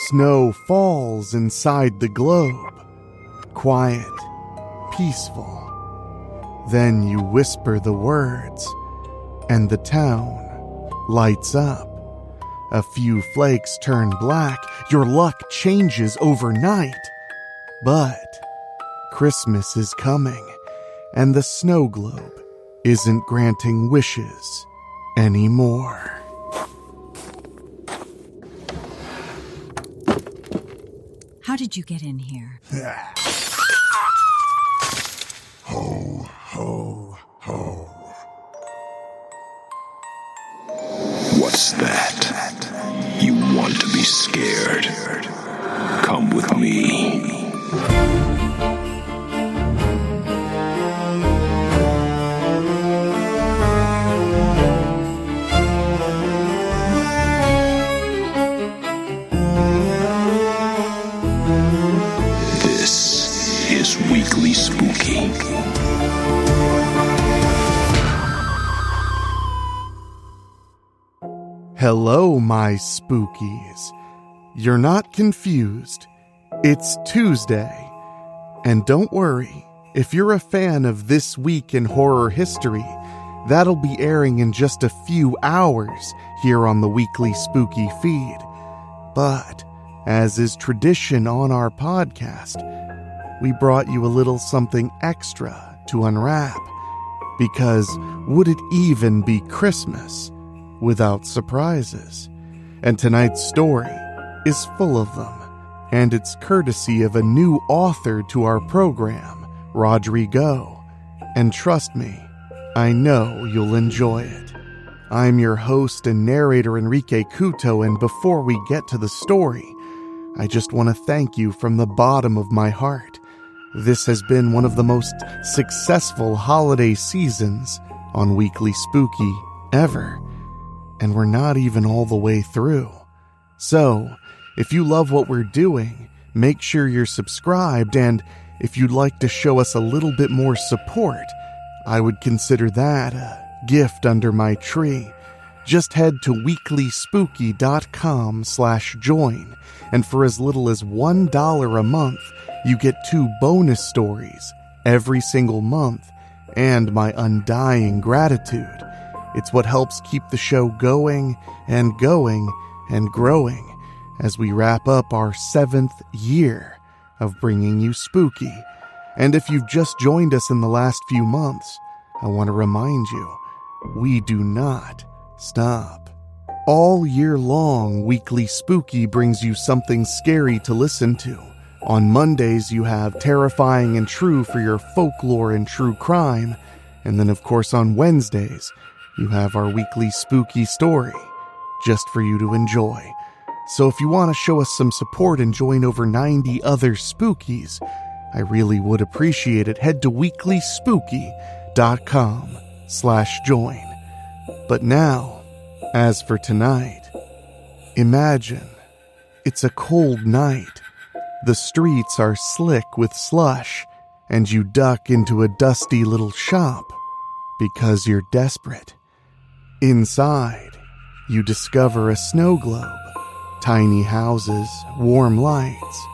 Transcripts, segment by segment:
snow falls inside the globe. Quiet, peaceful. Then you whisper the words, and the town lights up. A few flakes turn black, your luck changes overnight. But Christmas is coming, and the snow globe isn't granting wishes anymore. How did you get in here? Ho, ho, ho. What's that? You want to be scared? Come with me. This is Weekly Spooky. Hello, my spookies. You're not confused. It's Tuesday. And don't worry, if you're a fan of This Week in Horror History, that'll be airing in just a few hours here on the Weekly Spooky feed. But, as is tradition on our podcast, we brought you a little something extra to unwrap. Because would it even be Christmas without surprises? And tonight's story is full of them, and it's courtesy of a new author to our program, Rodrigo. And trust me, I know you'll enjoy it. I'm your host and narrator Enrique Couto, and before we get to the story, I just want to thank you from the bottom of my heart. This has been one of the most successful holiday seasons on Weekly Spooky ever. And we're not even all the way through. So, if you love what we're doing, make sure you're subscribed, and if you'd like to show us a little bit more support, I would consider that a gift under my tree. Just head to weeklyspooky.com/join, and for as little as $1 a month, you get 2 bonus stories every single month, and my undying gratitude. It's what helps keep the show going and going and growing as we wrap up our 7th year of bringing you spooky. And if you've just joined us in the last few months, I want to remind you, we do not stop. All year long, Weekly Spooky brings you something scary to listen to. On Mondays, you have Terrifying and True for your folklore and true crime. And then, of course, on Wednesdays, you have our weekly spooky story, just for you to enjoy. So if you want to show us some support and join over 90 other spookies, I really would appreciate it. Head to weeklyspooky.com/join. But now, as for tonight, imagine it's a cold night. The streets are slick with slush, and you duck into a dusty little shop because you're desperate. Inside, you discover a snow globe, tiny houses, warm lights,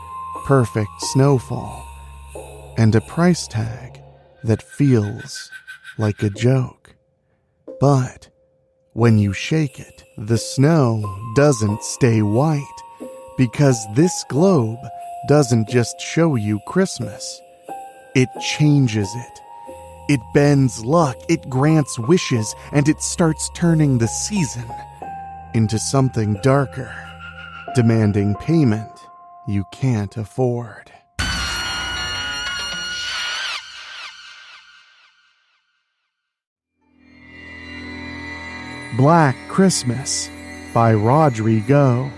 perfect snowfall, and a price tag that feels like a joke. But when you shake it, the snow doesn't stay white, because this globe doesn't just show you Christmas, it changes it. It bends luck, it grants wishes, and it starts turning the season into something darker, demanding payment you can't afford. Black Christmas by Rodrigo.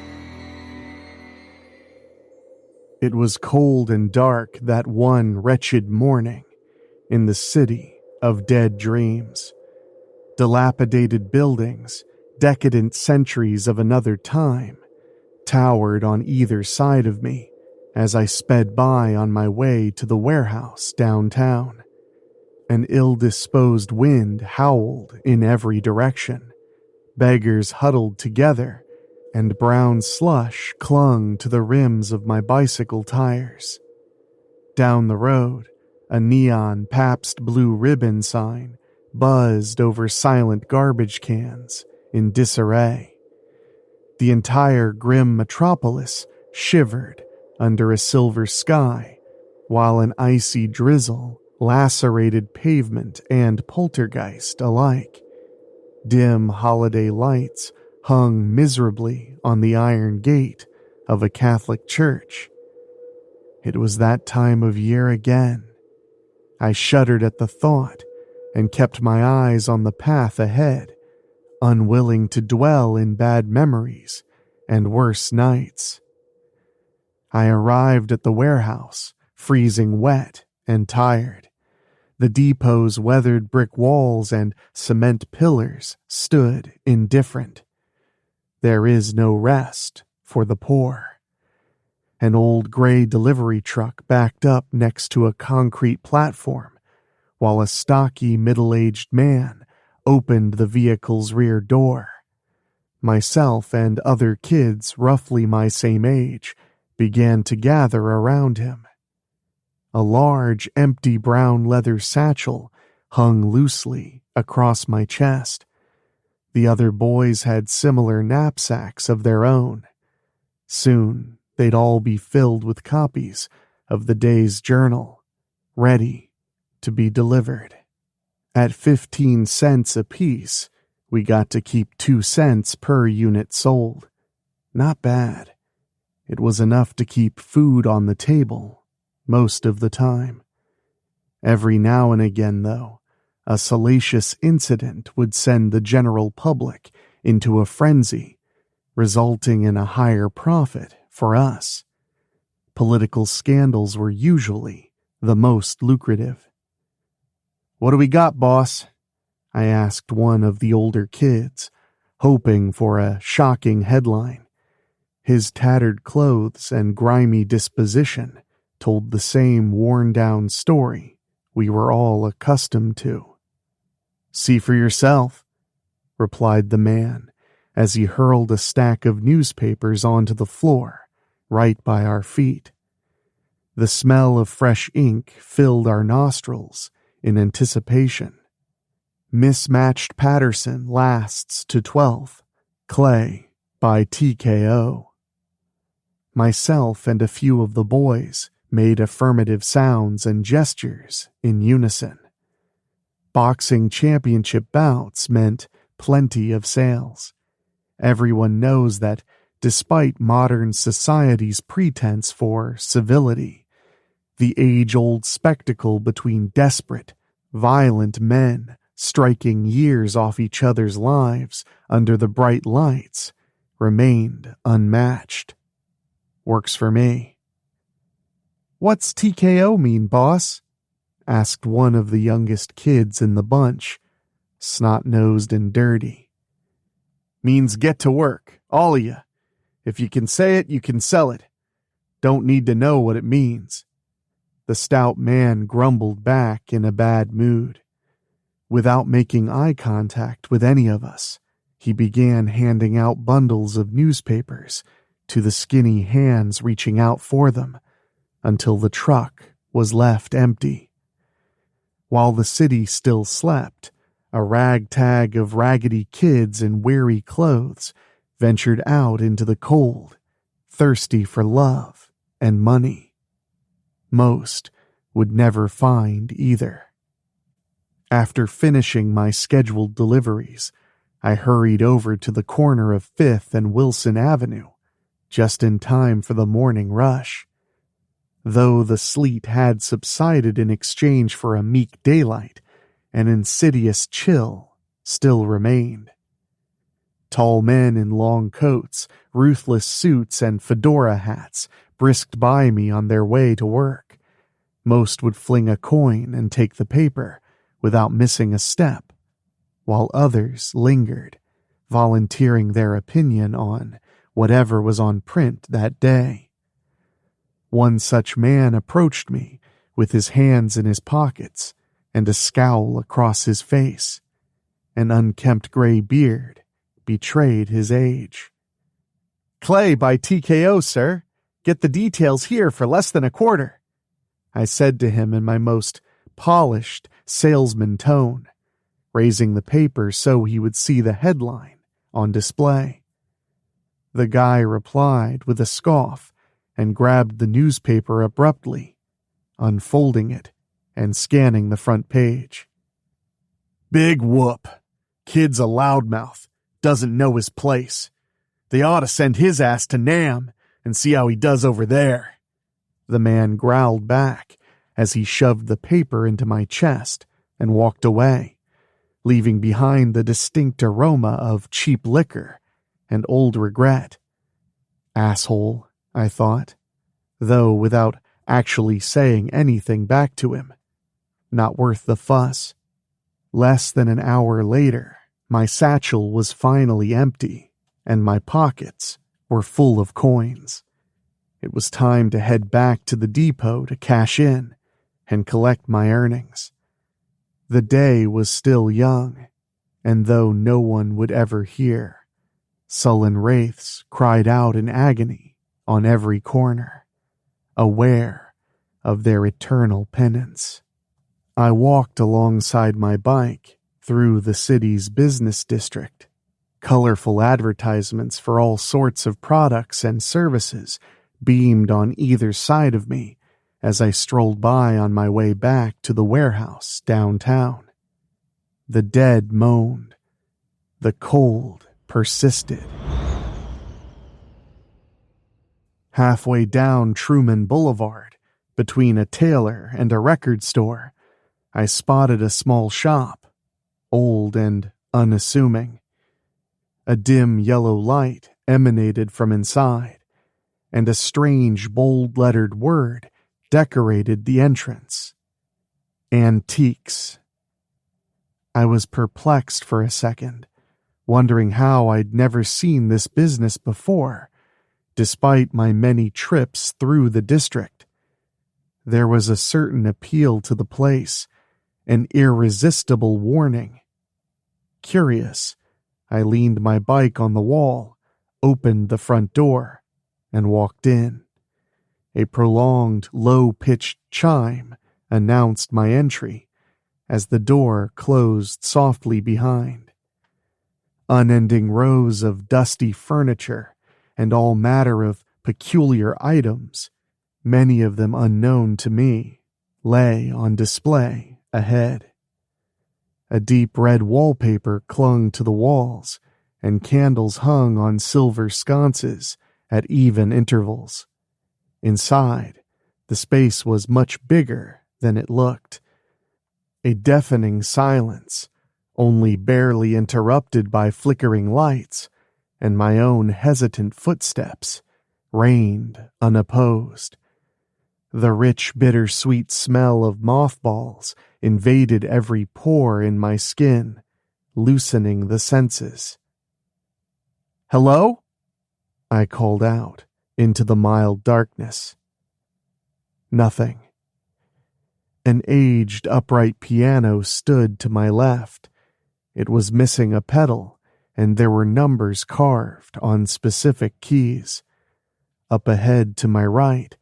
It was cold and dark that one wretched morning in the city of dead dreams. Dilapidated buildings, decadent centuries of another time, towered on either side of me as I sped by on my way to the warehouse downtown. An ill-disposed wind howled in every direction. Beggars huddled together, and brown slush clung to the rims of my bicycle tires. Down the road, a neon Pabst Blue Ribbon sign buzzed over silent garbage cans in disarray. The entire grim metropolis shivered under a silver sky, while an icy drizzle lacerated pavement and poltergeist alike. Dim holiday lights hung miserably on the iron gate of a Catholic church. It was that time of year again. I shuddered at the thought and kept my eyes on the path ahead, unwilling to dwell in bad memories and worse nights. I arrived at the warehouse, freezing wet and tired. The depot's weathered brick walls and cement pillars stood indifferent. There is no rest for the poor. An old gray delivery truck backed up next to a concrete platform, while a stocky middle-aged man opened the vehicle's rear door. Myself and other kids roughly my same age began to gather around him. A large, empty brown leather satchel hung loosely across my chest. The other boys had similar knapsacks of their own. Soon, they'd all be filled with copies of the day's journal, ready to be delivered. At 15 cents apiece, we got to keep 2 cents per unit sold. Not bad. It was enough to keep food on the table most of the time. Every now and again, though, a salacious incident would send the general public into a frenzy, resulting in a higher profit for us. Political scandals were usually the most lucrative. "What do we got, boss?" I asked one of the older kids, hoping for a shocking headline. His tattered clothes and grimy disposition told the same worn-down story we were all accustomed to. "See for yourself," replied the man as he hurled a stack of newspapers onto the floor right by our feet. The smell of fresh ink filled our nostrils in anticipation. Mismatched Patterson lasts to 12th. Clay by TKO. Myself and a few of the boys made affirmative sounds and gestures in unison. Boxing championship bouts meant plenty of sales. Everyone knows that despite modern society's pretense for civility, the age-old spectacle between desperate, violent men striking years off each other's lives under the bright lights remained unmatched. Works for me. "What's TKO mean, boss?" asked one of the youngest kids in the bunch, snot-nosed and dirty. "Means get to work, all of you. If you can say it, you can sell it. Don't need to know what it means." The stout man grumbled back in a bad mood. Without making eye contact with any of us, he began handing out bundles of newspapers to the skinny hands reaching out for them, until the truck was left empty. While the city still slept, a ragtag of raggedy kids in weary clothes ventured out into the cold, thirsty for love and money. Most would never find either. After finishing my scheduled deliveries, I hurried over to the corner of 5th and Wilson Avenue, just in time for the morning rush. Though the sleet had subsided in exchange for a meek daylight, an insidious chill still remained. Tall men in long coats, ruthless suits, and fedora hats brisked by me on their way to work. Most would fling a coin and take the paper without missing a step, while others lingered, volunteering their opinion on whatever was on print that day. One such man approached me with his hands in his pockets and a scowl across his face. An unkempt gray beard betrayed his age. Clay by TKO, sir. Get the details here for less than a quarter, I said to him in my most polished salesman tone, raising the paper so he would see the headline on display. The guy replied with a scoff and grabbed the newspaper abruptly, unfolding it and scanning the front page. Big whoop. Kid's a loudmouth. Doesn't know his place. They ought to send his ass to Nam and see how he does over there. The man growled back as he shoved the paper into my chest and walked away, leaving behind the distinct aroma of cheap liquor and old regret. Asshole, I thought, though without actually saying anything back to him. Not worth the fuss. Less than an hour later, my satchel was finally empty, and my pockets were full of coins. It was time to head back to the depot to cash in and collect my earnings. The day was still young, and though no one would ever hear, sullen wraiths cried out in agony on every corner, aware of their eternal penance. I walked alongside my bike through the city's business district. Colorful advertisements for all sorts of products and services beamed on either side of me as I strolled by on my way back to the warehouse downtown. The dead moaned. The cold persisted. Halfway down Truman Boulevard, between a tailor and a record store, I spotted a small shop, old and unassuming. A dim yellow light emanated from inside, and a strange bold-lettered word decorated the entrance. Antiques. I was perplexed for a second, wondering how I'd never seen this business before, despite my many trips through the district. There was a certain appeal to the place, an irresistible warning. Curious, I leaned my bike on the wall, opened the front door, and walked in. A prolonged, low-pitched chime announced my entry as the door closed softly behind. Unending rows of dusty furniture and all manner of peculiar items, many of them unknown to me, lay on display ahead. A deep red wallpaper clung to the walls, and candles hung on silver sconces at even intervals. Inside, the space was much bigger than it looked. A deafening silence, only barely interrupted by flickering lights and my own hesitant footsteps, reigned unopposed. The rich, bittersweet smell of mothballs invaded every pore in my skin, loosening the senses. "Hello?" I called out into the mild darkness. Nothing. An aged upright piano stood to my left. It was missing a pedal, and there were numbers carved on specific keys. Up ahead to my right,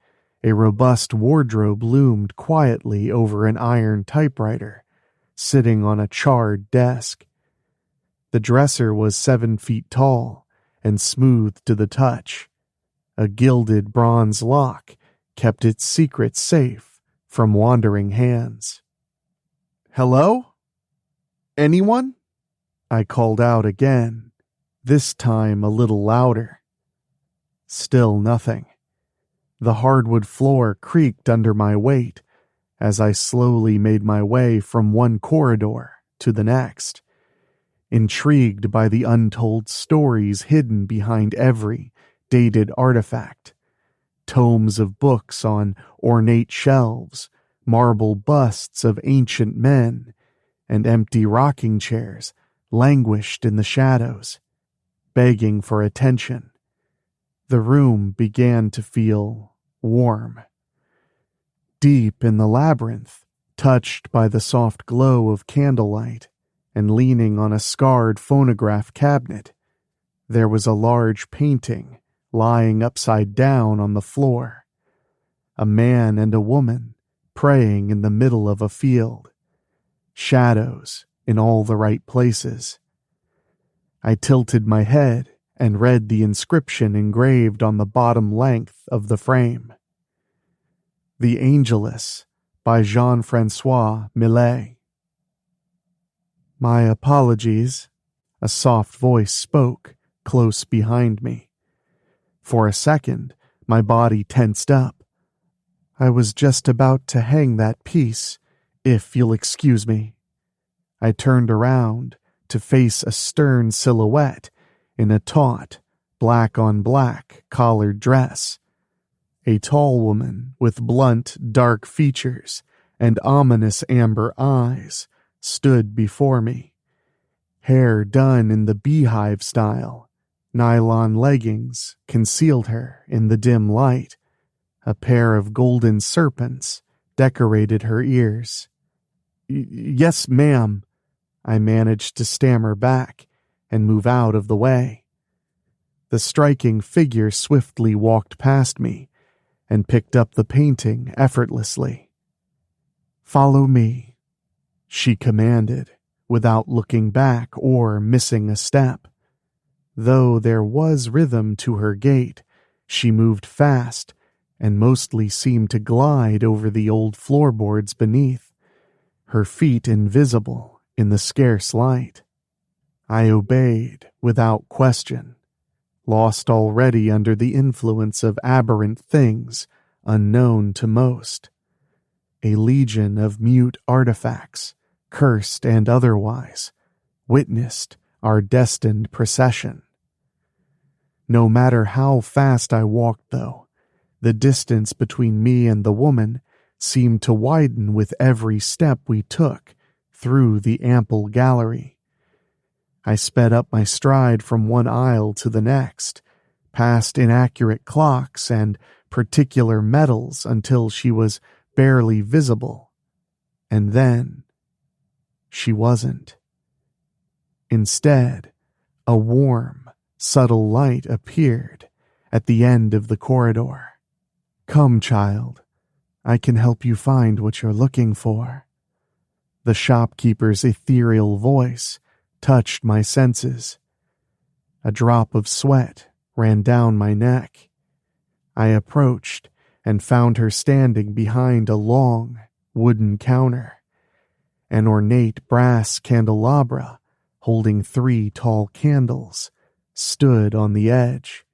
a robust wardrobe loomed quietly over an iron typewriter, sitting on a charred desk. The dresser was 7 feet tall and smooth to the touch. A gilded bronze lock kept its secret safe from wandering hands. "Hello? Anyone?" I called out again, this time a little louder. Still nothing. The hardwood floor creaked under my weight as I slowly made my way from one corridor to the next, intrigued by the untold stories hidden behind every dated artifact. Tomes of books on ornate shelves, marble busts of ancient men, and empty rocking chairs languished in the shadows, begging for attention. The room began to feel warm. Deep in the labyrinth, touched by the soft glow of candlelight, and leaning on a scarred phonograph cabinet, there was a large painting lying upside down on the floor. A man and a woman praying in the middle of a field. Shadows in all the right places. I tilted my head and read the inscription engraved on the bottom length of the frame. The Angelus by Jean-Francois Millet. My apologies, a soft voice spoke close behind me. For a second, my body tensed up. I was just about to hang that piece, if you'll excuse me. I turned around to face a stern silhouette in a taut, black-on-black collared dress. A tall woman with blunt, dark features and ominous amber eyes stood before me. Hair done in the beehive style, nylon leggings concealed her in the dim light. A pair of golden serpents decorated her ears. Yes, ma'am," I managed to stammer back and move out of the way. The striking figure swiftly walked past me and picked up the painting effortlessly. "Follow me," she commanded, without looking back or missing a step. Though there was rhythm to her gait, she moved fast and mostly seemed to glide over the old floorboards beneath, her feet invisible in the scarce light. I obeyed without question, lost already under the influence of aberrant things unknown to most. A legion of mute artifacts, cursed and otherwise, witnessed our destined procession. No matter how fast I walked, though, the distance between me and the woman seemed to widen with every step we took through the ample gallery. I sped up my stride from one aisle to the next, past inaccurate clocks and particular metals until she was barely visible. And then she wasn't. Instead, a warm, subtle light appeared at the end of the corridor. "Come, child, I can help you find what you're looking for." The shopkeeper's ethereal voice touched my senses. A drop of sweat ran down my neck. I approached and found her standing behind a long, wooden counter. An ornate brass candelabra holding 3 tall candles stood on the edge.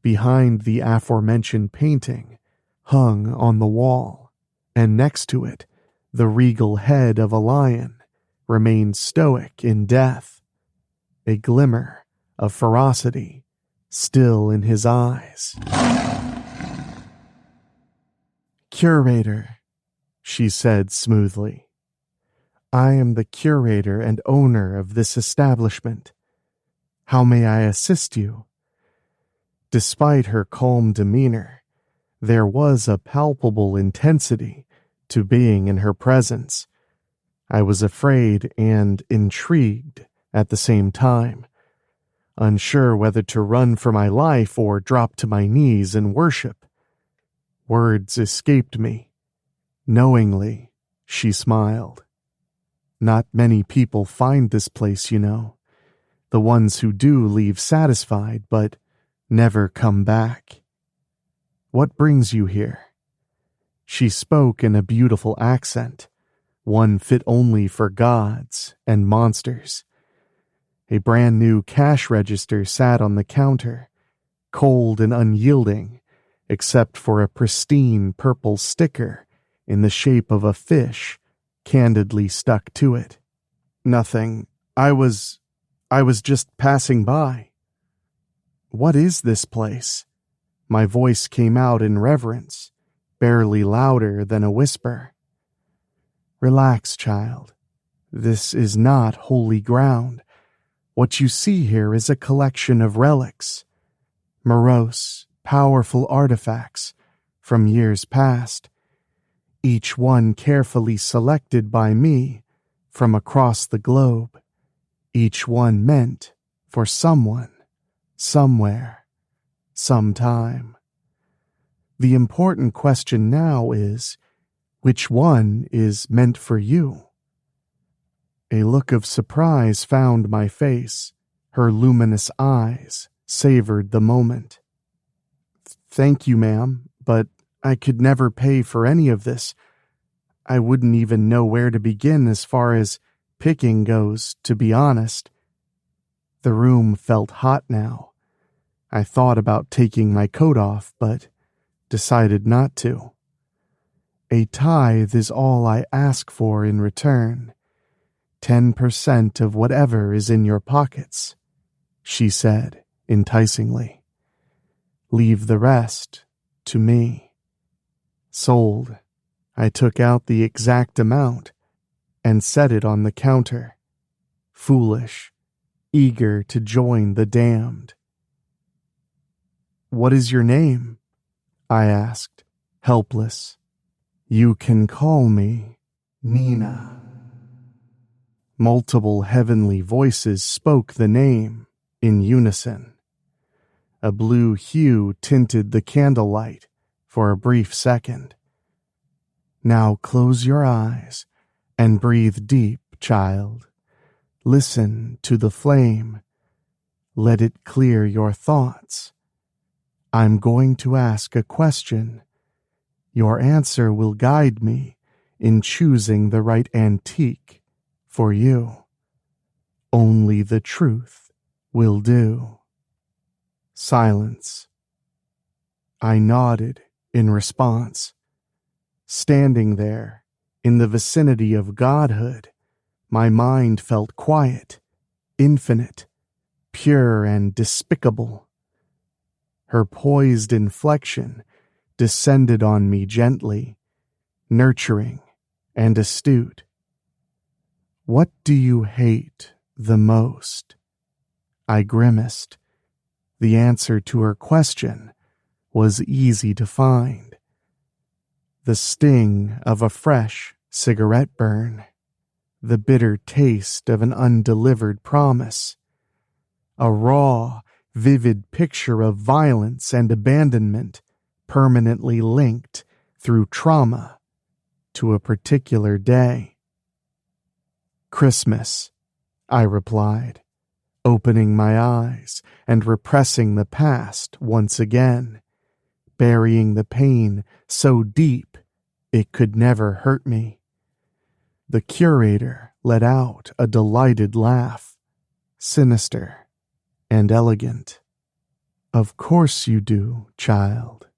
Behind the aforementioned painting hung on the wall, and next to it, the regal head of a lion remained stoic in death, a glimmer of ferocity still in his eyes. "Curator," she said smoothly. "I am the curator and owner of this establishment. How may I assist you?" Despite her calm demeanor, there was a palpable intensity to being in her presence. I was afraid and intrigued at the same time, unsure whether to run for my life or drop to my knees in worship. Words escaped me. Knowingly, she smiled. "Not many people find this place, you know. The ones who do leave satisfied, but never come back. What brings you here?" She spoke in a beautiful accent, one fit only for gods and monsters. A brand new cash register sat on the counter, cold and unyielding, except for a pristine purple sticker in the shape of a fish candidly stuck to it. "Nothing. I was just passing by." "What is this place?" My voice came out in reverence, barely louder than a whisper. "Relax, child. This is not holy ground. What you see here is a collection of relics, morose, powerful artifacts from years past, each one carefully selected by me from across the globe, each one meant for someone, somewhere. some time. The important question now is, which one is meant for you? A look of surprise found my face. Her luminous eyes savored the moment. Thank you, ma'am, but I could never pay for any of this. I wouldn't even know where to begin as far as picking goes, to be honest. The room felt hot now. I thought about taking my coat off, but decided not to. A tithe is all I ask for in return. 10% of whatever is in your pockets, she said enticingly. Leave the rest to me. Sold. I took out the exact amount and set it on the counter. Foolish, eager to join the damned. What is your name? I asked, helpless. You can call me Nina. Multiple heavenly voices spoke the name in unison. A blue hue tinted the candlelight for a brief second. Now close your eyes and breathe deep, child. Listen to the flame. Let it clear your thoughts. I'm going to ask a question. Your answer will guide me in choosing the right antique for you. Only the truth will do. Silence. I nodded in response. Standing there, in the vicinity of godhood, my mind felt quiet, infinite, pure and despicable. Her poised inflection descended on me gently, nurturing and astute. What do you hate the most? I grimaced. The answer to her question was easy to find. The sting of a fresh cigarette burn. The bitter taste of an undelivered promise. A raw, vivid picture of violence and abandonment permanently linked through trauma to a particular day. Christmas, I replied, opening my eyes and repressing the past once again, burying the pain so deep it could never hurt me. The curator let out a delighted laugh, sinister and elegant. Of course you do, child.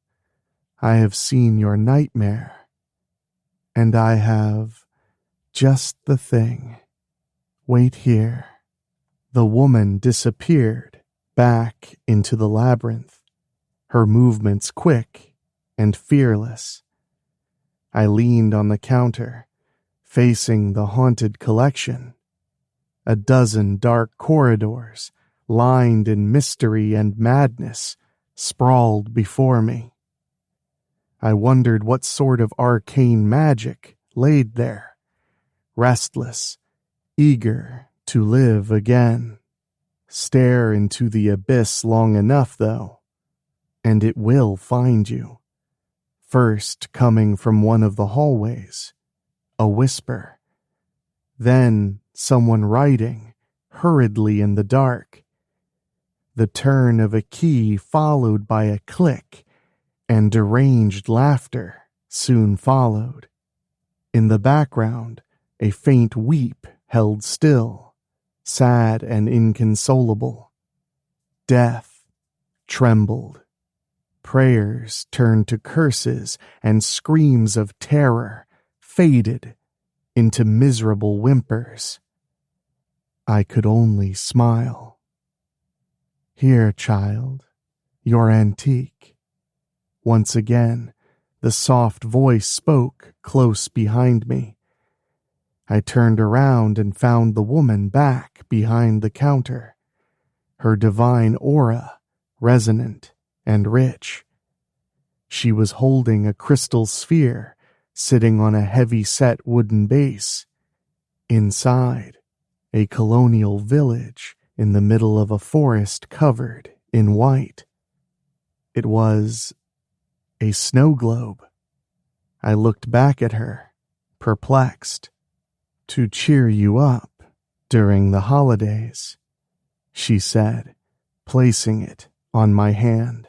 I have seen your nightmare, and I have just the thing. Wait here. The woman disappeared back into the labyrinth, her movements quick and fearless. I leaned on the counter, facing the haunted collection. A dozen dark corridors, lined in mystery and madness, sprawled before me. I wondered what sort of arcane magic laid there, restless, eager to live again. Stare into the abyss long enough, though, and it will find you. First coming from one of the hallways, a whisper. Then someone writing hurriedly in the dark. The turn of a key followed by a click, and deranged laughter soon followed. In the background, a faint weep held still, sad and inconsolable. Death trembled. Prayers turned to curses, and screams of terror faded into miserable whimpers. I could only smile. Here, child, your antique. Once again, the soft voice spoke close behind me. I turned around and found the woman back behind the counter, her divine aura resonant and rich. She was holding a crystal sphere sitting on a heavy-set wooden base. Inside, a colonial village in the middle of a forest covered in white. It was a snow globe. I looked back at her, perplexed. To cheer you up during the holidays, she said, placing it on my hand.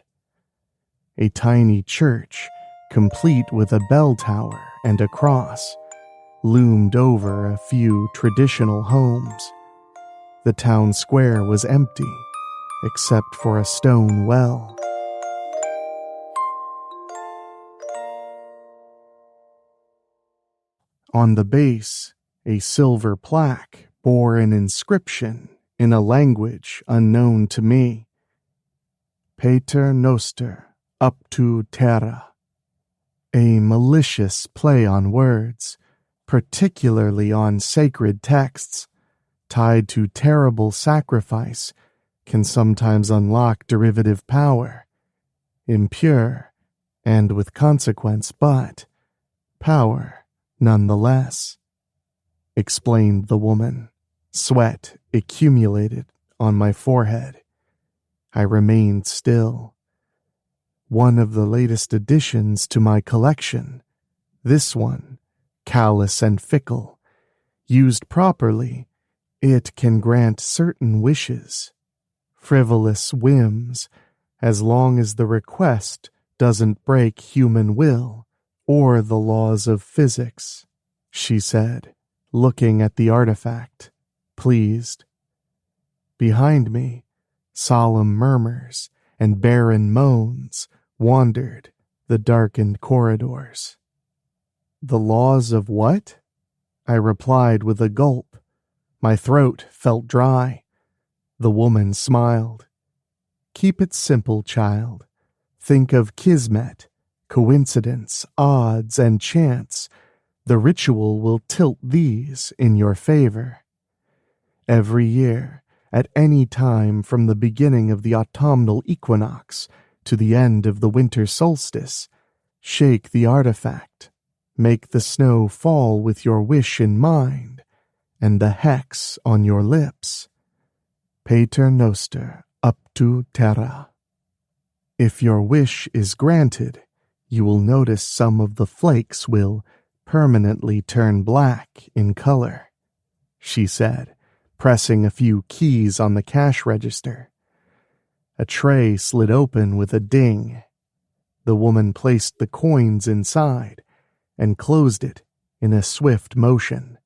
A tiny church, complete with a bell tower and a cross, loomed over a few traditional homes. The town square was empty, except for a stone well. On the base, a silver plaque bore an inscription in a language unknown to me. Pater Noster up to terra. A malicious play on words, particularly on sacred texts, tied to terrible sacrifice, can sometimes unlock derivative power. Impure, and with consequence, but power nonetheless, explained the woman. Sweat accumulated on my forehead. I remained still. One of the latest additions to my collection, this one, callous and fickle. Used properly, it can grant certain wishes, frivolous whims, as long as the request doesn't break human will or the laws of physics, she said, looking at the artifact, pleased. Behind me, solemn murmurs and barren moans wandered the darkened corridors. The laws of what? I replied with a gulp. My throat felt dry. The woman smiled. Keep it simple, child. Think of kismet, coincidence, odds, and chance. The ritual will tilt these in your favor. Every year, at any time from the beginning of the autumnal equinox to the end of the winter solstice, shake the artifact, make the snow fall with your wish in mind, and the hex on your lips. Pater Noster up to terra. If your wish is granted, you will notice some of the flakes will permanently turn black in color, she said, pressing a few keys on the cash register. A tray slid open with a ding. The woman placed the coins inside and closed it in a swift motion.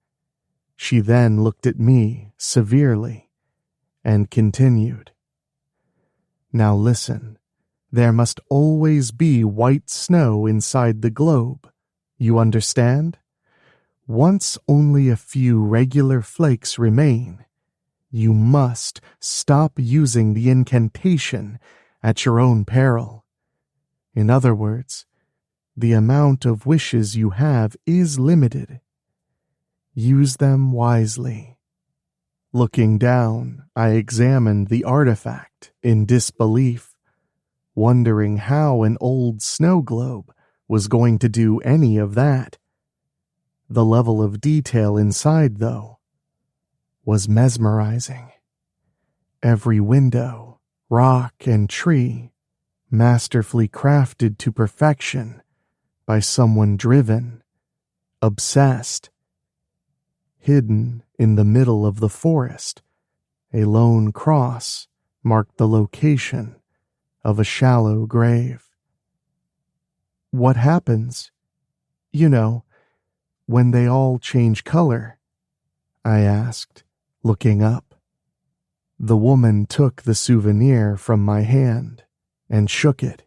She then looked at me severely and continued. Now listen, there must always be white snow inside the globe. You understand? Once only a few regular flakes remain, you must stop using the incantation at your own peril. In other words, the amount of wishes you have is limited. Use them wisely. Looking down, I examined the artifact in disbelief, wondering how an old snow globe was going to do any of that. The level of detail inside, though, was mesmerizing. Every window, rock, and tree masterfully crafted to perfection by someone driven, obsessed. Hidden in the middle of the forest, a lone cross marked the location of a shallow grave. What happens, when they all change color? I asked, looking up. The woman took the souvenir from my hand and shook it.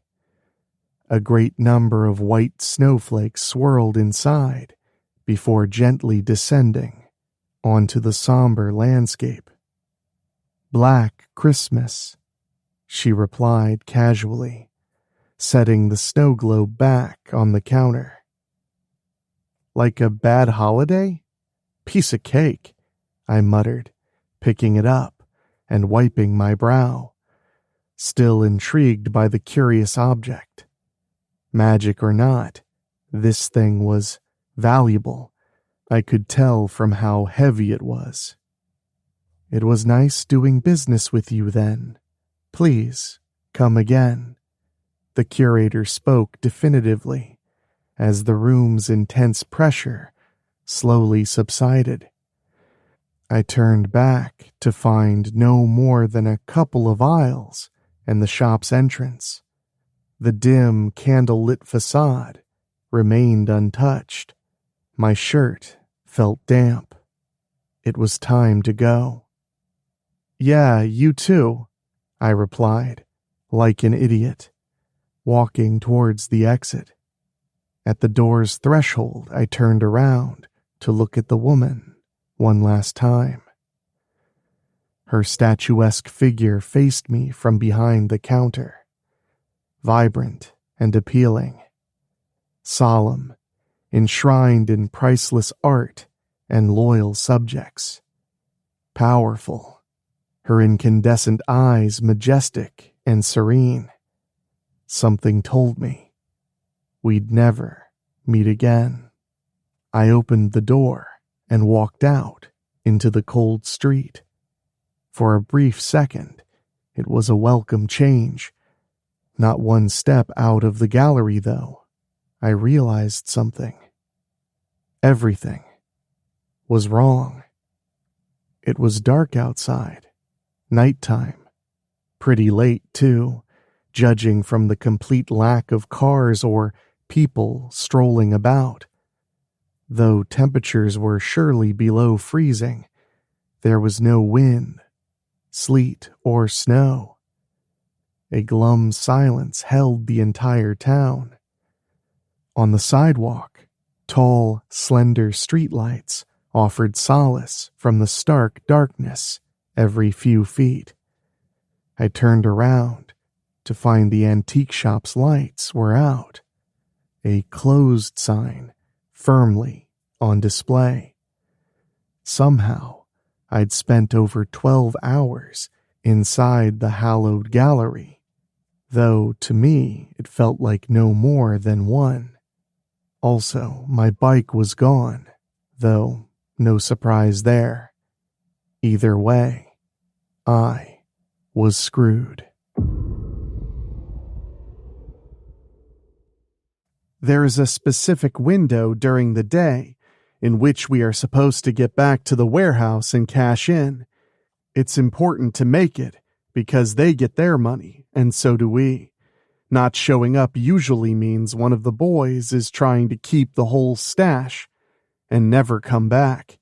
A great number of white snowflakes swirled inside before gently descending onto the somber landscape. Black Christmas, she replied casually, setting the snow globe back on the counter. Like a bad holiday? Piece of cake, I muttered, picking it up and wiping my brow, still intrigued by the curious object. Magic or not, this thing was valuable. I could tell from how heavy it was. It was nice doing business with you then. Please, come again. The curator spoke definitively as the room's intense pressure slowly subsided. I turned back to find no more than a couple of aisles and the shop's entrance. The dim, candle-lit facade remained untouched. My shirt felt damp. It was time to go. "Yeah, you too," I replied, like an idiot, walking towards the exit. At the door's threshold, I turned around to look at the woman one last time. Her statuesque figure faced me from behind the counter, vibrant and appealing, solemn, enshrined in priceless art and loyal subjects, powerful, her incandescent eyes majestic and serene. Something told me we'd never meet again. I opened the door and walked out into the cold street. For a brief second, it was a welcome change. Not one step out of the gallery, though, I realized something. Everything was wrong. It was dark outside, nighttime, pretty late, too, judging from the complete lack of cars or people strolling about. Though temperatures were surely below freezing, there was no wind, sleet, or snow. A glum silence held the entire town. On the sidewalk, tall, slender streetlights offered solace from the stark darkness every few feet. I turned around to find the antique shop's lights were out, a closed sign firmly on display. Somehow, I'd spent over 12 hours inside the hallowed gallery, though to me it felt like no more than one. Also, my bike was gone, though no surprise there. Either way, I was screwed. There is a specific window during the day in which we are supposed to get back to the warehouse and cash in. It's important to make it because they get their money, and so do we. Not showing up usually means one of the boys is trying to keep the whole stash and never come back,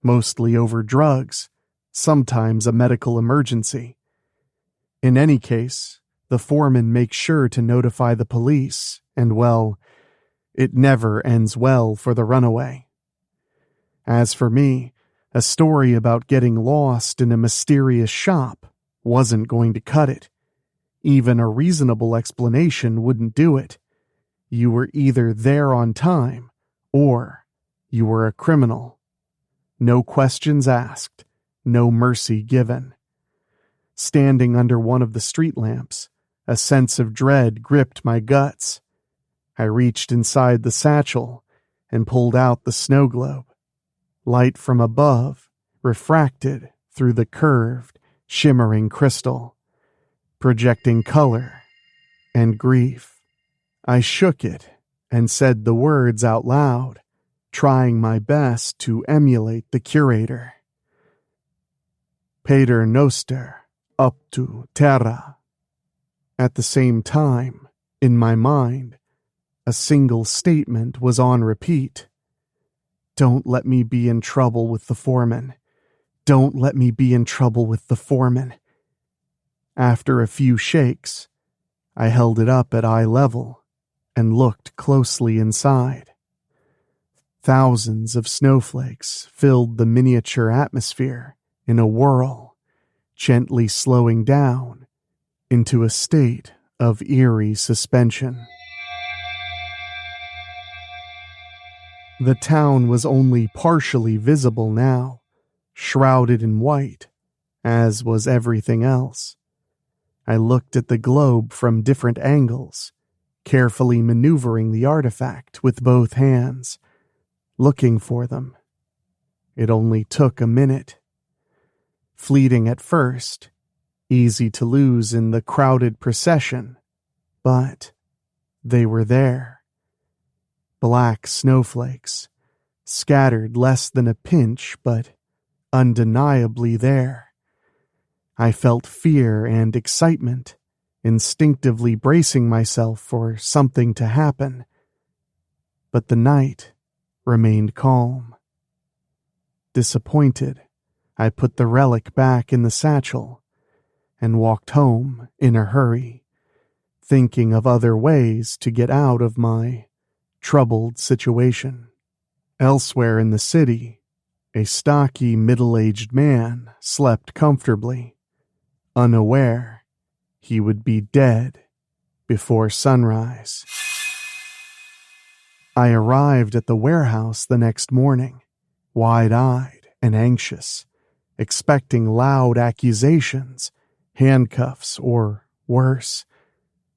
mostly over drugs, sometimes a medical emergency. In any case, the foreman makes sure to notify the police, and well, it never ends well for the runaway. As for me, a story about getting lost in a mysterious shop wasn't going to cut it. Even a reasonable explanation wouldn't do it. You were either there on time, or you were a criminal. No questions asked, no mercy given. Standing under one of the street lamps, a sense of dread gripped my guts. I reached inside the satchel and pulled out the snow globe. Light from above refracted through the curved, shimmering crystal, projecting color and grief. I shook it and said the words out loud, trying my best to emulate the curator. Pater noster optu terra. At the same time, in my mind, a single statement was on repeat. Don't let me be in trouble with the foreman. Don't let me be in trouble with the foreman. After a few shakes, I held it up at eye level and looked closely inside. Thousands of snowflakes filled the miniature atmosphere in a whirl, gently slowing down into a state of eerie suspension. The town was only partially visible now, shrouded in white, as was everything else. I looked at the globe from different angles, carefully maneuvering the artifact with both hands, looking for them. It only took a minute. Fleeting at first, easy to lose in the crowded procession, But they were there. Black snowflakes, scattered less than a pinch, but undeniably there. I felt fear and excitement, instinctively bracing myself for something to happen. But the night remained calm. Disappointed, I put the relic back in the satchel and walked home in a hurry, thinking of other ways to get out of my troubled situation. Elsewhere in the city, a stocky middle-aged man slept comfortably, unaware he would be dead before sunrise. I arrived at the warehouse the next morning, wide-eyed and anxious, expecting loud accusations, handcuffs, or worse,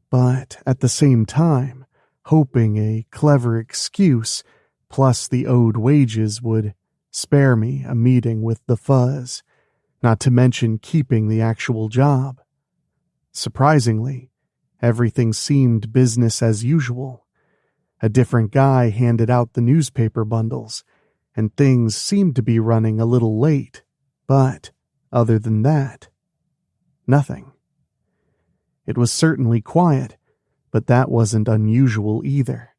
but at the same time hoping a clever excuse plus the owed wages would spare me a meeting with the fuzz, not to mention keeping the actual job. Surprisingly, everything seemed business as usual. A different guy handed out the newspaper bundles, and things seemed to be running a little late, but other than that, nothing. It was certainly quiet, but that wasn't unusual either.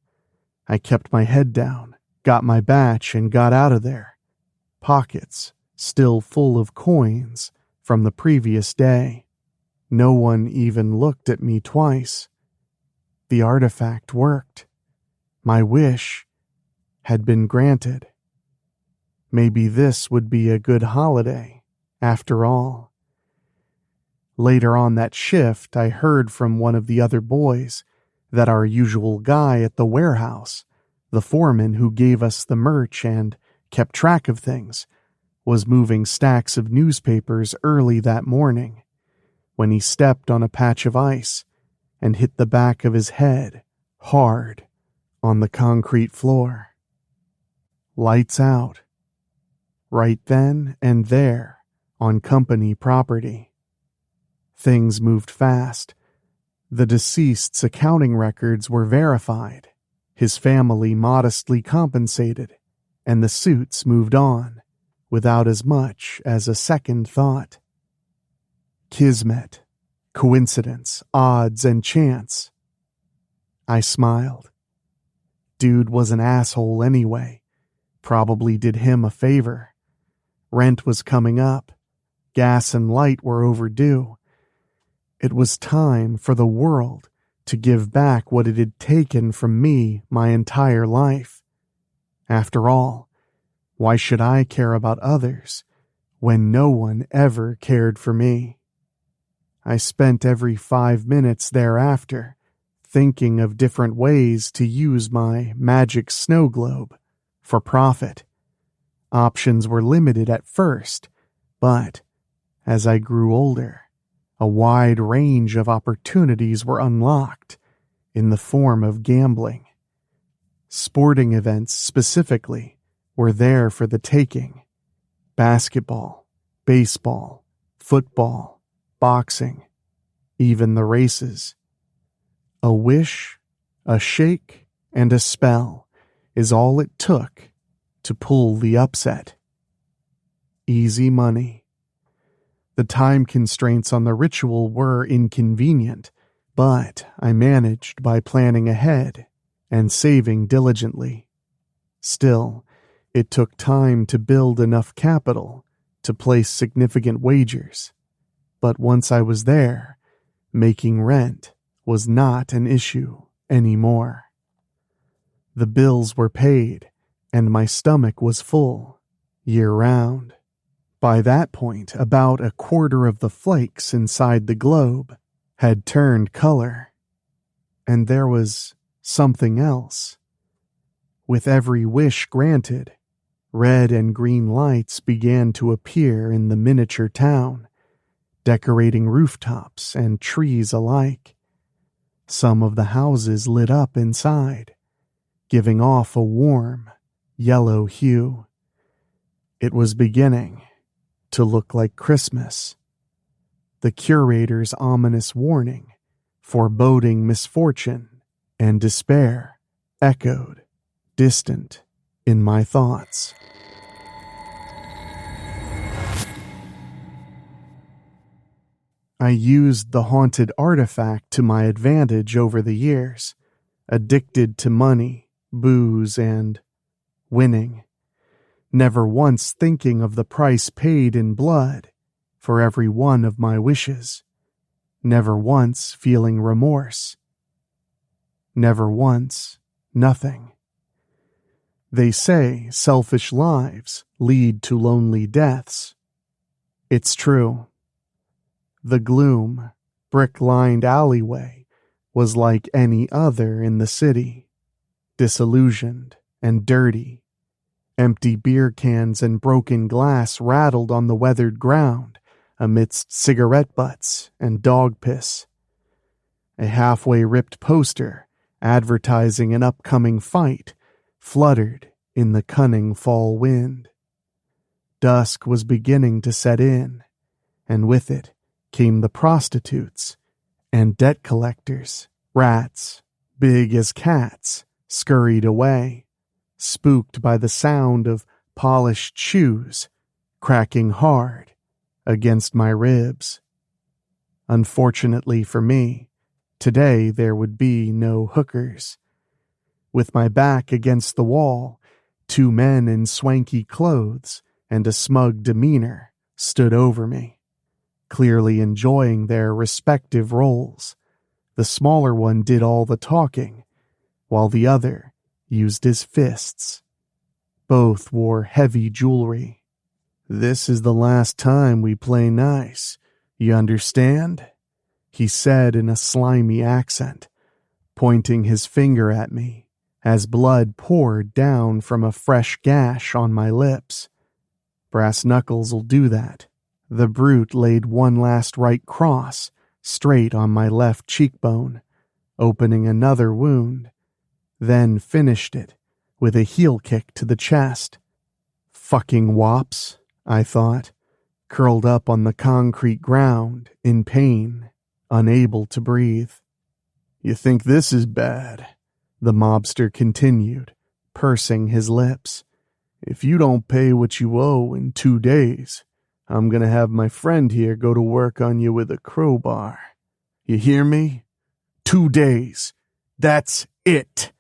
I kept my head down, got my batch, and got out of there. Pockets still full of coins from the previous day. No one even looked at me twice. The artifact worked. My wish had been granted. Maybe this would be a good holiday, after all. Later on that shift, I heard from one of the other boys that our usual guy at the warehouse, the foreman who gave us the merch and kept track of things, was moving stacks of newspapers early that morning when he stepped on a patch of ice and hit the back of his head hard on the concrete floor. Lights out. Right then and there on company property. Things moved fast. The deceased's accounting records were verified, his family modestly compensated, and the suits moved on without as much as a second thought. Kismet, coincidence, odds, and chance. I smiled. Dude was an asshole anyway. Probably did him a favor. Rent was coming up. Gas and light were overdue. It was time for the world to give back what it had taken from me my entire life. After all, why should I care about others when no one ever cared for me? I spent every 5 minutes thereafter thinking of different ways to use my magic snow globe for profit. Options were limited at first, but as I grew older, a wide range of opportunities were unlocked in the form of gambling. Sporting events specifically were there for the taking. Basketball, baseball, football, boxing, even the races. A wish, a shake, and a spell is all it took to pull the upset. Easy money. The time constraints on the ritual were inconvenient, but I managed by planning ahead and saving diligently. Still, it took time to build enough capital to place significant wagers, but once I was there, making rent was not an issue anymore. The bills were paid, and my stomach was full, year-round. By that point, about a quarter of the flakes inside the globe had turned color. And there was something else. With every wish granted, red and green lights began to appear in the miniature town, decorating rooftops and trees alike. Some of the houses lit up inside, giving off a warm, yellow hue. It was beginning to look like Christmas. The curator's ominous warning Foreboding misfortune and despair echoed, distant, in my thoughts. I used the haunted artifact to my advantage over the years, addicted to money, booze, and winning, never once thinking of the price paid in blood for every one of my wishes, never once feeling remorse, never once nothing. They say selfish lives lead to lonely deaths. It's true. The gloom, brick-lined alleyway was like any other in the city, disillusioned and dirty. Empty beer cans and broken glass rattled on the weathered ground amidst cigarette butts and dog piss. A halfway ripped poster advertising an upcoming fight fluttered in the cunning fall wind. Dusk was beginning to set in, and with it came the prostitutes and debt collectors. Rats, big as cats, scurried away, spooked by the sound of polished shoes cracking hard against my ribs. Unfortunately for me, today there would be no hookers. With my back against the wall, two men in swanky clothes and a smug demeanor stood over me, clearly enjoying their respective roles. The smaller one did all the talking, while the other used his fists. Both wore heavy jewelry. "This is the last time we play nice, you understand?" he said in a slimy accent, pointing his finger at me as blood poured down from a fresh gash on my lips. Brass knuckles'll do that. The brute laid one last right cross straight on my left cheekbone, opening another wound, then finished it with a heel kick to the chest. Fucking wops, I thought, curled up on the concrete ground in pain, unable to breathe. "You think this is bad?" the mobster continued, pursing his lips. "If you don't pay what you owe in 2 days, I'm gonna have my friend here go to work on you with a crowbar. You hear me? 2 days. That's it."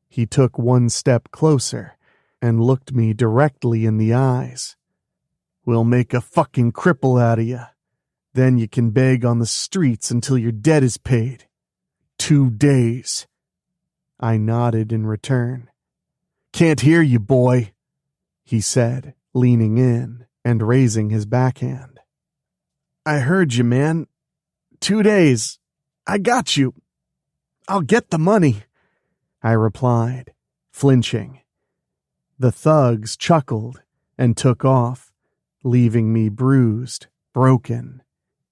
He took one step closer and looked me directly in the eyes. "We'll make a fucking cripple out of you. Then you can beg on the streets until your debt is paid. 2 days. I nodded in return. "Can't hear you, boy," he said, leaning in and raising his backhand. "I heard you, man. 2 days. I got you. I'll get the money," I replied, flinching. The thugs chuckled and took off, leaving me bruised, broken,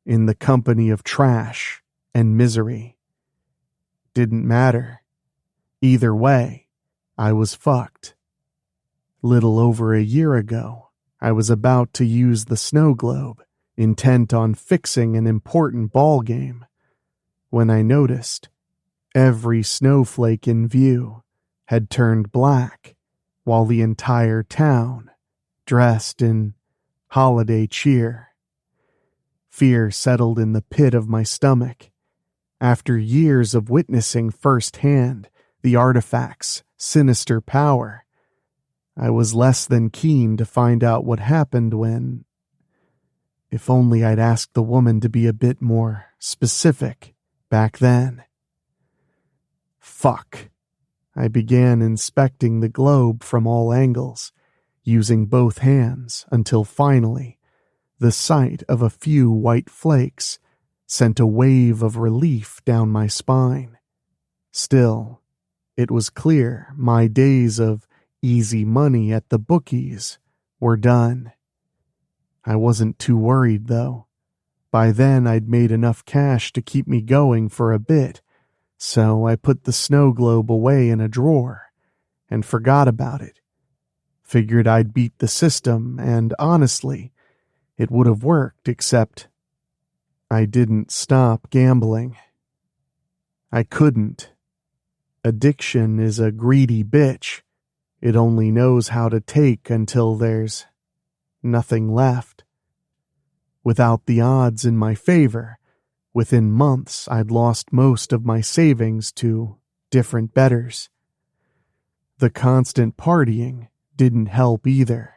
in the company of trash and misery. Didn't matter. Either way, I was fucked. Little over a year ago, I was about to use the snow globe, intent on fixing an important ball game, when I noticed every snowflake in view had turned black, while the entire town dressed in holiday cheer. Fear settled in the pit of my stomach. After years of witnessing firsthand the artifact's sinister power, I was less than keen to find out what happened when... If only I'd asked the woman to be a bit more specific back then. Fuck. I began inspecting the globe from all angles, using both hands until finally the sight of a few white flakes sent a wave of relief down my spine. Still, it was clear my days of easy money at the bookies were done. I wasn't too worried, though. By then I'd made enough cash to keep me going for a bit, so I put the snow globe away in a drawer and forgot about it. Figured I'd beat the system, and honestly, it would have worked, except I didn't stop gambling. I couldn't. Addiction is a greedy bitch. It only knows how to take until there's nothing left. Without the odds in my favor, within months I'd lost most of my savings to different bettors. The constant partying didn't help either.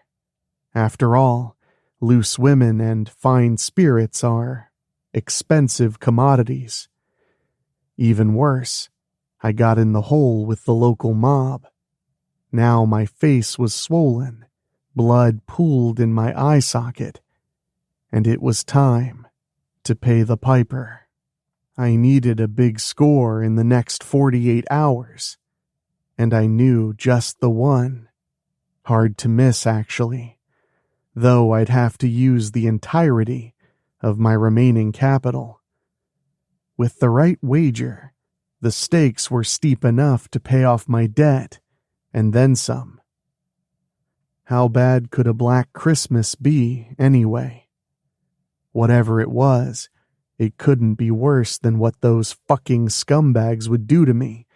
After all, loose women and fine spirits are expensive commodities. Even worse, I got in the hole with the local mob. Now my face was swollen, blood pooled in my eye socket, and it was time to pay the piper. I needed a big score in the next 48 hours, and I knew just the one. Hard to miss, actually, though I'd have to use the entirety of my remaining capital. With the right wager, the stakes were steep enough to pay off my debt, and then some. How bad could a Black Christmas be, anyway? Whatever it was, it couldn't be worse than what those fucking scumbags would do to me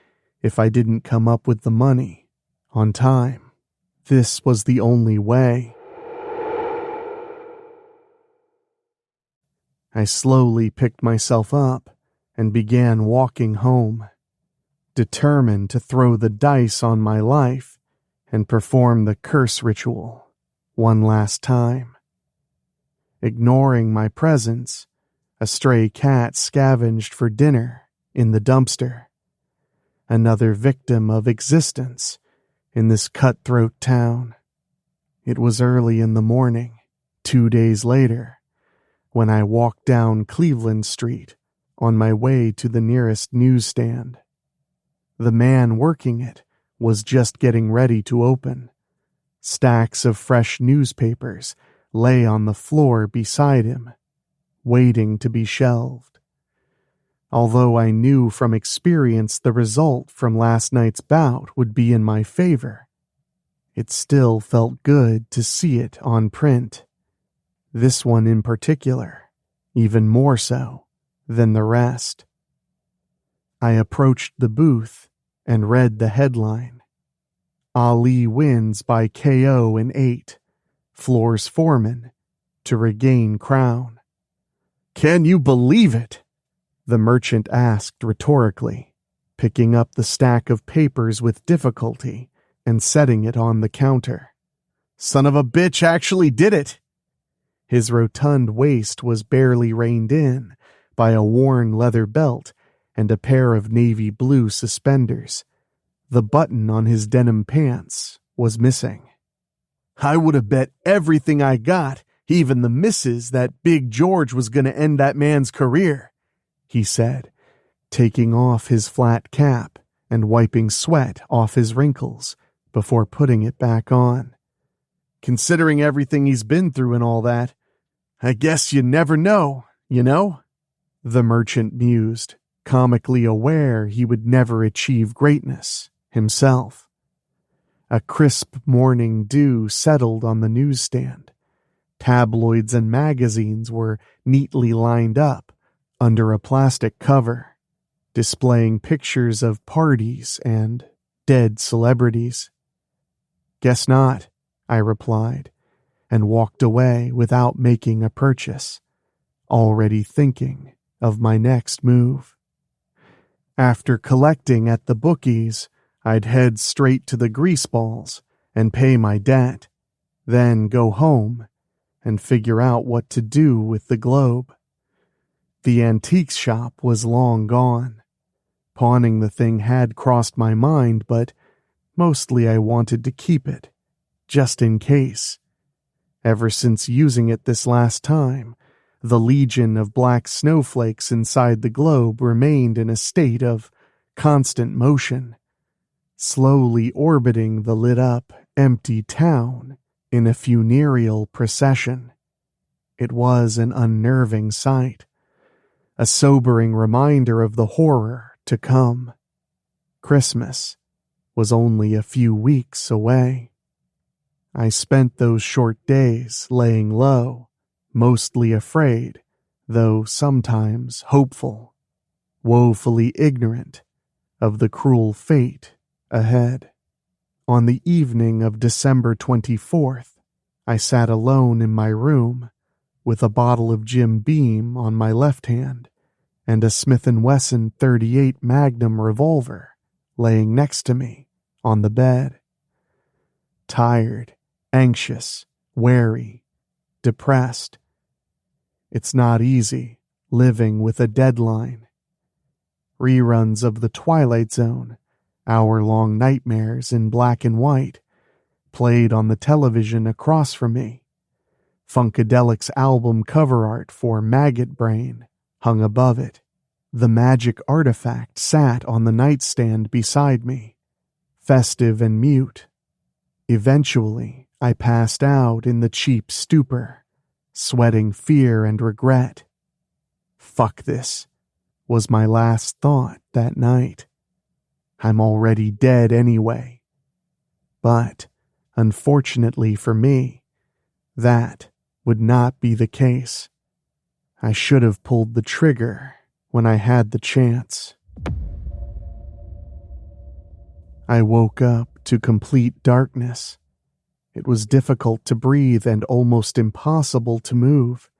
if I didn't come up with the money on time. This was the only way. I slowly picked myself up and began walking home, determined to throw the dice on my life and perform the curse ritual one last time. Ignoring my presence, a stray cat scavenged for dinner in the dumpster. Another victim of existence in this cutthroat town. It was early in the morning, 2 days later, when I walked down Cleveland Street on my way to the nearest newsstand. The man working it was just getting ready to open. Stacks of fresh newspapers lay on the floor beside him, waiting to be shelved. Although I knew from experience the result from last night's bout would be in my favor, it still felt good to see it on print. This one in particular, even more so than the rest. I approached the booth and read the headline. Ali wins by KO in 8. Floors foreman to regain crown. "Can you believe it?" the merchant asked rhetorically, picking up the stack of papers with difficulty and setting it on the counter. "Son of a bitch actually did it!" His rotund waist was barely reined in by a worn leather belt and a pair of navy blue suspenders. The button on his denim pants was missing. "I would have bet everything I got, even the misses, that Big George was going to end that man's career," he said, taking off his flat cap and wiping sweat off his wrinkles before putting it back on. "Considering everything he's been through and all that, I guess you never know, you know?" The merchant mused, comically aware he would never achieve greatness himself. A crisp morning dew settled on the newsstand. Tabloids and magazines were neatly lined up under a plastic cover, displaying pictures of parties and dead celebrities. "Guess not," I replied, and walked away without making a purchase, already thinking of my next move. After collecting at the bookies, I'd head straight to the greaseballs and pay my debt, then go home and figure out what to do with the globe. The antiques shop was long gone. Pawning the thing had crossed my mind, but mostly I wanted to keep it, just in case. Ever since using it this last time, the legion of black snowflakes inside the globe remained in a state of constant motion, slowly orbiting the lit-up, empty town in a funereal procession. It was an unnerving sight, a sobering reminder of the horror to come. Christmas was only a few weeks away. I spent those short days laying low, mostly afraid, though sometimes hopeful. woefully ignorant of the cruel fate ahead. On the evening of December 24th, I sat alone in my room with a bottle of Jim Beam on my left hand and a Smith & Wesson .38 Magnum revolver laying next to me on the bed. Tired, anxious, wary, depressed. It's not easy living with a deadline. Reruns of The Twilight Zone, hour-long nightmares in black and white, played on the television across from me. Funkadelic's album cover art for Maggot Brain hung above it. The magic artifact sat on the nightstand beside me, festive and mute. Eventually, I passed out in the cheap stupor, sweating fear and regret. Fuck this, was my last thought that night. I'm already dead anyway. But, unfortunately for me, that would not be the case. I should have pulled the trigger when I had the chance. I woke up to complete darkness. It was difficult to breathe and almost impossible to move.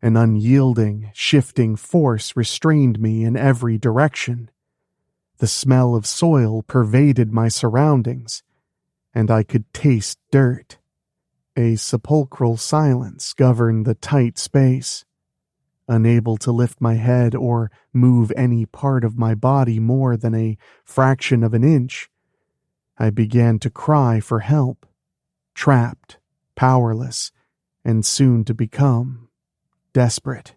An unyielding, shifting force restrained me in every direction. The smell of soil pervaded my surroundings, and I could taste dirt. A sepulchral silence governed the tight space. Unable to lift my head or move any part of my body more than a fraction of an inch, I began to cry for help, trapped, powerless, and soon to become desperate.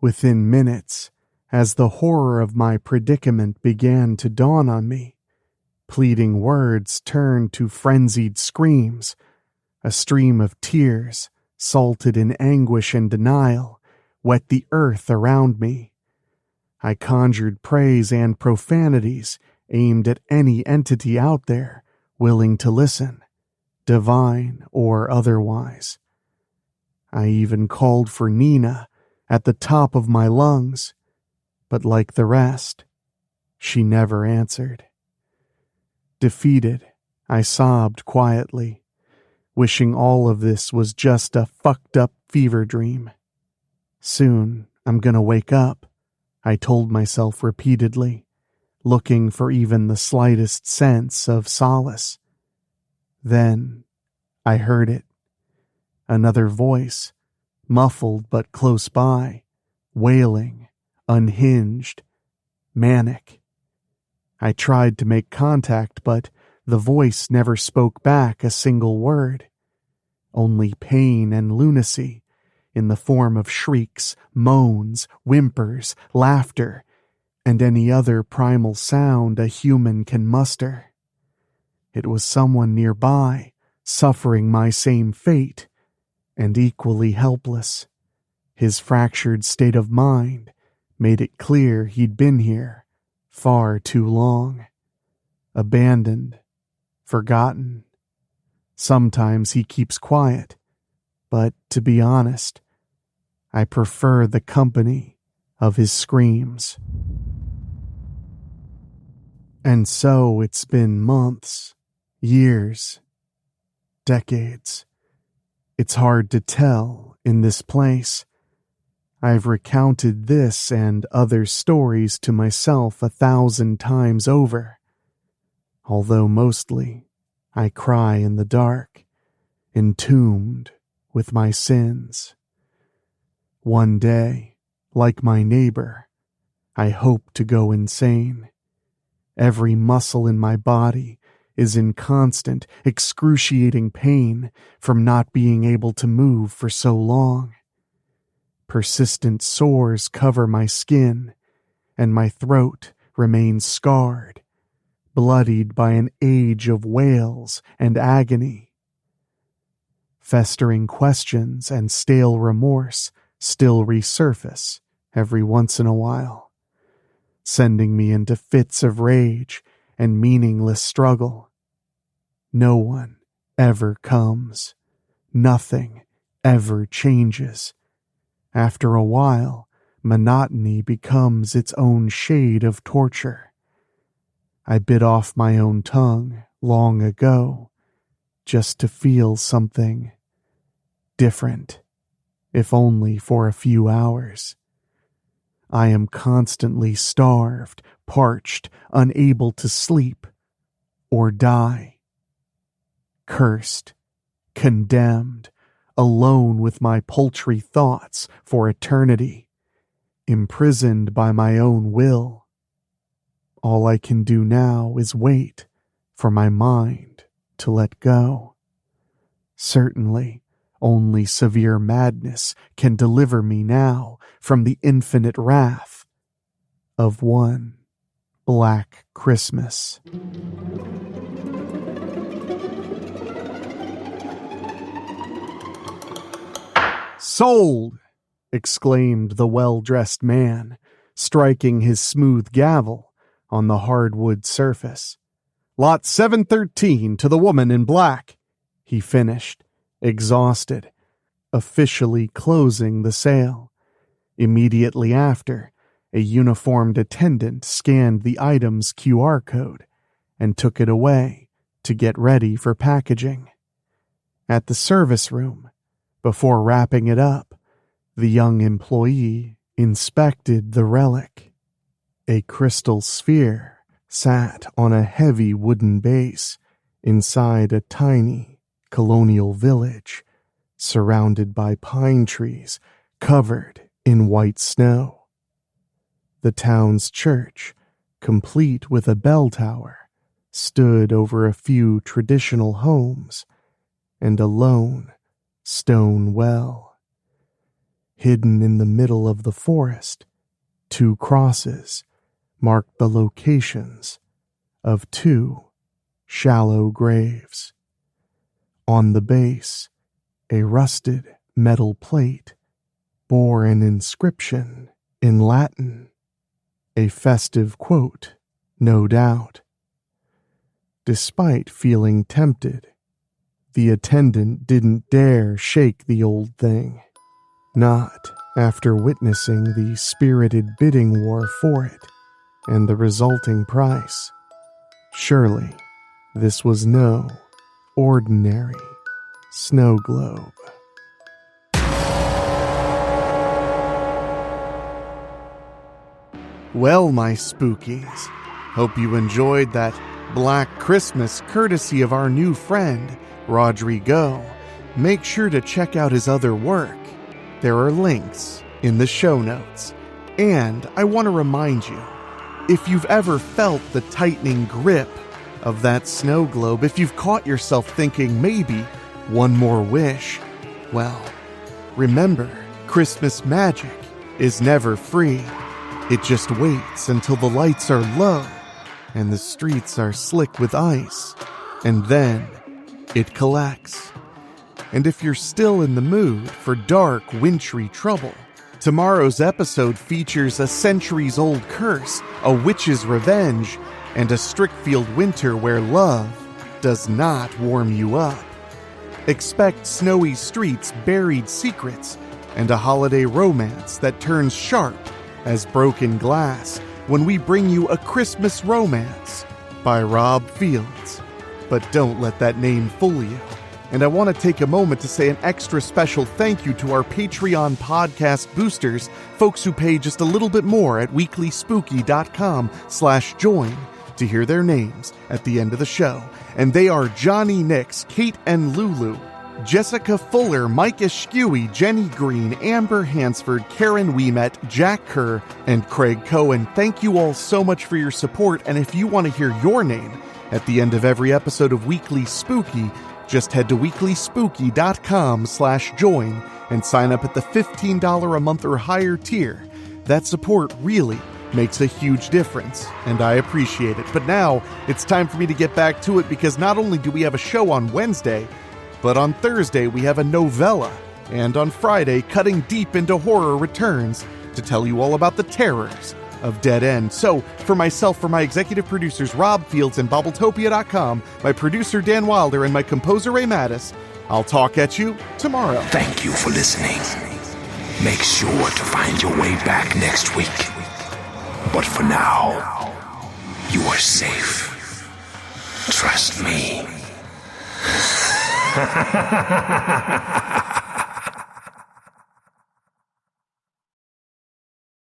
Within minutes, as the horror of my predicament began to dawn on me, pleading words turned to frenzied screams. A stream of tears, salted in anguish and denial, wet the earth around me. I conjured praise and profanities aimed at any entity out there willing to listen, divine or otherwise. I even called for Nina at the top of my lungs, but like the rest, she never answered. Defeated, I sobbed quietly, wishing all of this was just a fucked up fever dream. Soon I'm gonna wake up, I told myself repeatedly, looking for even the slightest sense of solace. Then I heard it. Another voice, muffled but close by, wailing, unhinged, manic. I tried to make contact, but the voice never spoke back a single word. Only pain and lunacy, in the form of shrieks, moans, whimpers, laughter, and any other primal sound a human can muster. It was someone nearby, suffering my same fate, and equally helpless. His fractured state of mind made it clear he'd been here far too long. Abandoned, forgotten. Sometimes he keeps quiet, but to be honest, I prefer the company of his screams. And so it's been months, years, decades. It's hard to tell in this place. I've recounted this and other stories to myself 1,000 times over, although mostly I cry in the dark, entombed with my sins. One day, like my neighbor, I hope to go insane. Every muscle in my body is in constant, excruciating pain from not being able to move for so long. Persistent sores cover my skin, and my throat remains scarred, bloodied by an age of wails and agony. Festering questions and stale remorse still resurface every once in a while, sending me into fits of rage and meaningless struggle. No one ever comes. Nothing ever changes. After a while, monotony becomes its own shade of torture. I bit off my own tongue long ago just to feel something different, if only for a few hours. I am constantly starved, parched, unable to sleep or die. Cursed, condemned, alone with my paltry thoughts for eternity, imprisoned by my own will. All I can do now is wait for my mind to let go. Certainly, only severe madness can deliver me now from the infinite wrath of one Black Christmas. "Sold!" exclaimed the well-dressed man, striking his smooth gavel on the hardwood surface. "Lot 713 to the woman in black," he finished, exhausted, officially closing the sale. Immediately after, a uniformed attendant scanned the item's QR code and took it away to get ready for packaging. At the service room, before wrapping it up, the young employee inspected the relic. A crystal sphere sat on a heavy wooden base inside a tiny colonial village, surrounded by pine trees covered in white snow. The town's church, complete with a bell tower, stood over a few traditional homes and a lone stone well. Hidden in the middle of the forest, 2 crosses marked the locations of 2 shallow graves. On the base, a rusted metal plate bore an inscription in Latin, a festive quote, no doubt. Despite feeling tempted, the attendant didn't dare shake the old thing, not after witnessing the spirited bidding war for it and the resulting price. Surely, this was no ordinary snow globe. Well, my spookies, hope you enjoyed that Black Christmas courtesy of our new friend, Rodrigo. Make sure to check out his other work. There are links in the show notes. And I want to remind you, if you've ever felt the tightening grip of that snow globe, if you've caught yourself thinking maybe one more wish, well, remember, Christmas magic is never free. It just waits until the lights are low and the streets are slick with ice, and then it collects. And if you're still in the mood for dark, wintry trouble, tomorrow's episode features a centuries-old curse, a witch's revenge, and a Strickfield winter where love does not warm you up. Expect snowy streets, buried secrets, and a holiday romance that turns sharp as broken glass when we bring you A Christmas Romance by Rob Fields. But don't let that name fool you. And I want to take a moment to say an extra special thank you to our Patreon podcast boosters, folks who pay just a little bit more at weeklyspooky.com/join to hear their names at the end of the show. And they are Johnny Nix, Kate and Lulu, Jessica Fuller, Mike Eschewy, Jenny Green, Amber Hansford, Karen Weemet, Jack Kerr, and Craig Cohen. Thank you all so much for your support, and if you want to hear your name at the end of every episode of Weekly Spooky, just head to weeklyspooky.com/join and sign up at the $15 a month or higher tier. That support really makes a huge difference, and I appreciate it. But now, it's time for me to get back to it, because not only do we have a show on Wednesday, but on Thursday we have a novella, and on Friday, Cutting Deep into Horror returns to tell you all about the terrors of Dead End. So, for myself, for my executive producers Rob Fields and Bobbletopia.com, my producer Dan Wilder, and my composer Ray Mattis, I'll talk at you tomorrow. Thank you for listening. Make sure to find your way back next week. But for now, you are safe. Trust me.